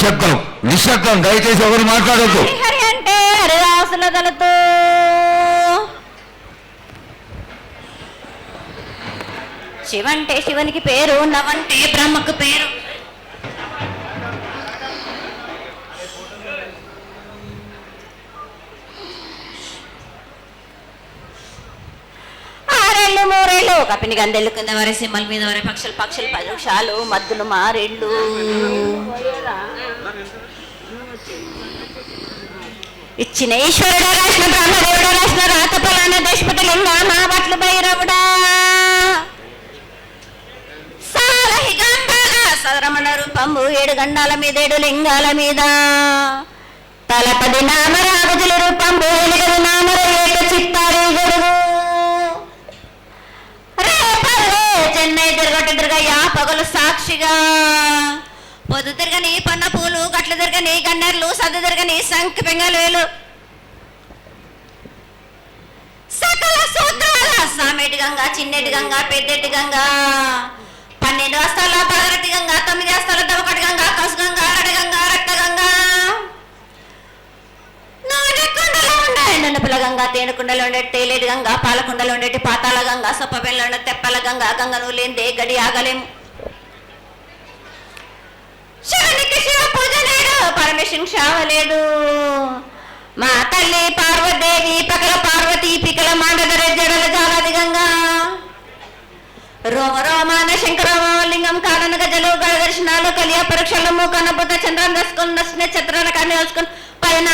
నిశ్శబ్దం నిశ్శబ్దం, దయచేసి ఎవరు మాట్లాడద్దు. హరి అంటే హరిదాసుల దళతో, శివంటే శివునికి పేరు, నవంటే బ్రహ్మకు పేరు. ఆరేళ్ళు మూరేళ్ళు కపిని గందెళ్ళు కింద వరే సింహల మీద వరే పక్షులు పక్షులు పరుషాలు మద్దులు మారేళ్ళు. ఇచ్చిన ఈశ్వరుడా రాసిన బ్రహ్మదేవుడా రాసిన రాత ఫలాన దేశపతి లింగా నా బట్లు భైరవుడా సరమణ రూపంబు 7 గండాల మీద 7 లింగాల మీద తలపది నామరాగుజుల రూపంబు 8 నామర ఏక చిత్తారి గొడుగు రేపల్లే చెన్నై తిరగయ్యా పగలు సాక్షిగా పొద్దు తిరగని పన్న పూలు గట్లు తిరగని గన్నెర్లు సద్దు తిరగని సంఖ్య పెంగలేలు సకల సూత్రాల సామెటి గంగా చిన్నెటి గంగా పెద్దెటి గంగా 12 హస్తాల పగరటి గంగా 9 హస్తాల దవకటి గంగా కసు గంగా అరటి గంగా రక్త గంగా నాగకుండలో ఉండే ఎండనపుల గంగా తేనెకుండలో ఉండే తేలేటి గంగా పాలకుండలో ఉండేటి పాతాల గంగా సొప్పబెల్లో ఉండే తెప్పల గంగా గంగను లేందే గడి ఆగలేము. శివునికి శివ పూజ లేడు, పరమేశ్వరునికి శావ లేదు. మా తల్లి పార్వదేవి పకల పార్వతి పికల మాండదర జడల జాలాది గంగా రోమ రోమాన శంకరలింగం కారణ గజలు గణ దర్శనాలు కలియ పరీక్షలు మూకనబుద్ధ చంద్రం దర్శకుని నచ్చిన చిత్రాల కానీ వేసుకుని 14